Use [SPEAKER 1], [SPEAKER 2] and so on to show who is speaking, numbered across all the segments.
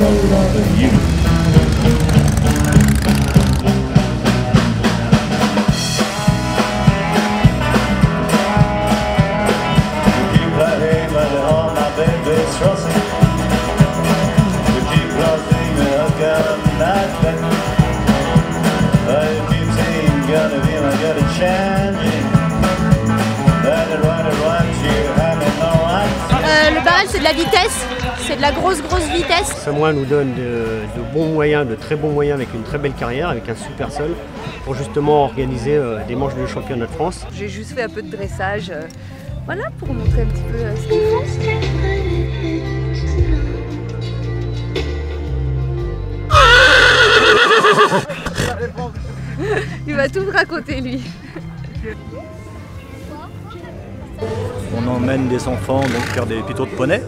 [SPEAKER 1] coat of youth. Keep that hay when all my baby's crossing. To keep crossing the hook of that bed. I keep saying, gonna be my good changing.
[SPEAKER 2] Le barrel, c'est de la vitesse, c'est de la grosse vitesse.
[SPEAKER 3] Samoa nous donne de bons moyens, de très bons moyens avec une très belle carrière, avec un super sol, pour justement organiser des manches de championnat de France.
[SPEAKER 4] J'ai juste fait un peu de dressage, voilà, pour montrer un petit peu ce qu'ils font. Il va tout me raconter lui.
[SPEAKER 5] On emmène des enfants donc faire des pitos de poney,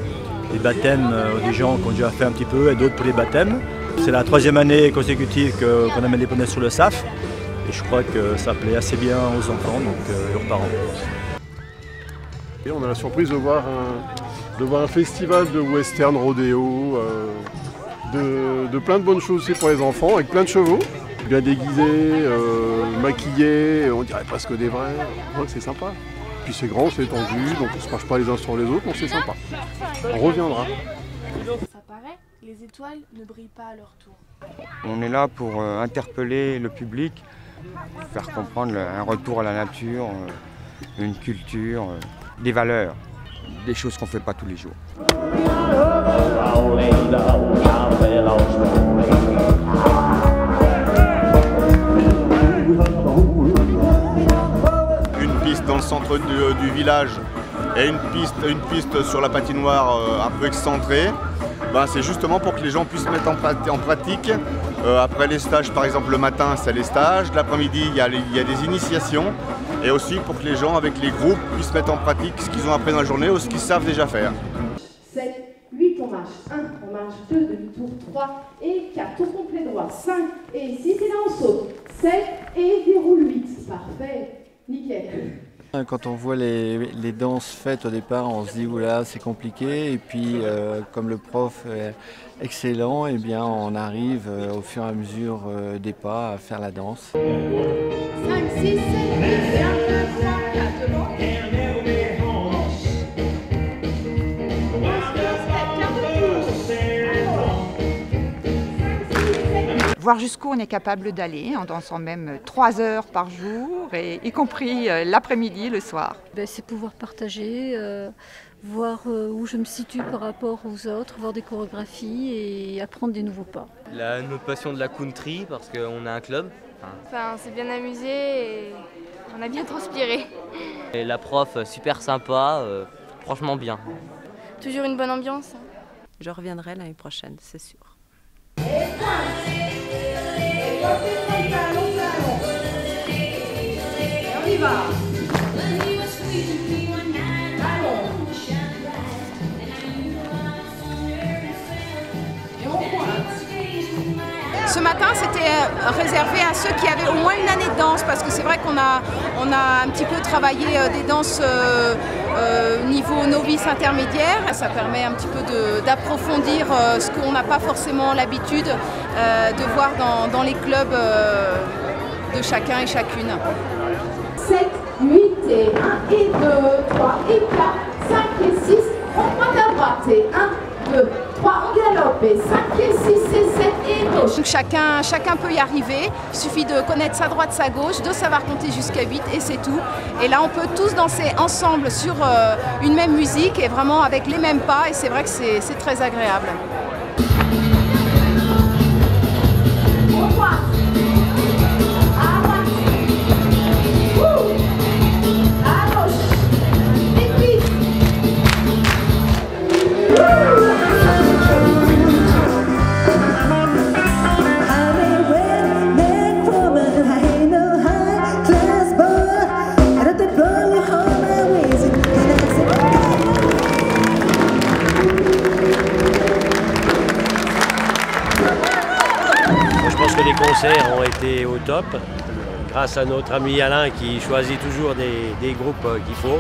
[SPEAKER 5] des baptêmes des gens qui ont déjà fait un petit peu et d'autres pour les baptêmes. C'est la 3e année consécutive qu'on amène les poneys sur le SAF et je crois que ça plaît assez bien aux enfants donc et aux parents.
[SPEAKER 6] Et on a la surprise de voir un festival de western rodéo, de plein de bonnes choses aussi pour les enfants, avec plein de chevaux, bien déguisés, maquillés, on dirait presque des vrais, donc c'est sympa. Puis c'est grand, c'est étendu, donc on se crache pas les uns sur les autres, donc c'est sympa. On reviendra.
[SPEAKER 7] Ça paraît, les étoiles ne brillent pas à leur tour.
[SPEAKER 8] On est là pour interpeller le public, faire comprendre un retour à la nature, une culture, des valeurs, des choses qu'on ne fait pas tous les jours.
[SPEAKER 9] Dans le centre du village et une piste sur la patinoire un peu excentrée, c'est justement pour que les gens puissent mettre en pratique. Après les stages, par exemple le matin c'est les stages, l'après-midi il y a des initiations et aussi pour que les gens avec les groupes puissent mettre en pratique ce qu'ils ont appris dans la journée ou ce qu'ils savent déjà faire.
[SPEAKER 10] 7, 8 on marche 1, on marche 2, demi-tour 3 et 4, tour complet droit, 5 et 6 et là on saute, 7 et déroule 8, parfait. Nickel.
[SPEAKER 11] Quand on voit les danses faites au départ, on se dit oula c'est compliqué et puis comme le prof est excellent, et bien on arrive au fur et à mesure des pas à faire la danse.
[SPEAKER 10] 5, 6, 7, 8, 1, 2, 3, 4, devant.
[SPEAKER 12] Voir jusqu'où on est capable d'aller en dansant même 3 heures par jour, et y compris l'après-midi, le soir.
[SPEAKER 13] C'est pouvoir partager, voir où je me situe par rapport aux autres, voir des chorégraphies et apprendre des nouveaux pas.
[SPEAKER 14] Notre passion de la country parce qu'on a un club.
[SPEAKER 7] Enfin, on s'est bien amusé et on a bien transpiré.
[SPEAKER 14] Et la prof super sympa, franchement bien.
[SPEAKER 7] Toujours une bonne ambiance.
[SPEAKER 4] Je reviendrai l'année prochaine, c'est sûr.
[SPEAKER 10] On y va.
[SPEAKER 2] Ce matin, c'était réservé à ceux qui avaient au moins une année de danse, parce que c'est vrai qu'on a un petit peu travaillé des danses niveau novice intermédiaire. Ça permet un petit peu d'approfondir ce qu'on n'a pas forcément l'habitude de voir dans les clubs de chacun et chacune.
[SPEAKER 10] 7, 8 et 1 et 2, 3 et 4, 5 et 6, on pointe à droite et 1, 2, 3, on galope et 5 et 6 et 7 et gauche.
[SPEAKER 2] Donc chacun peut y arriver, il suffit de connaître sa droite, sa gauche, de savoir compter jusqu'à 8 et c'est tout. Et là on peut tous danser ensemble sur une même musique et vraiment avec les mêmes pas et c'est vrai que c'est très agréable.
[SPEAKER 3] Les concerts ont été au top, grâce à notre ami Alain qui choisit toujours des groupes qu'il faut.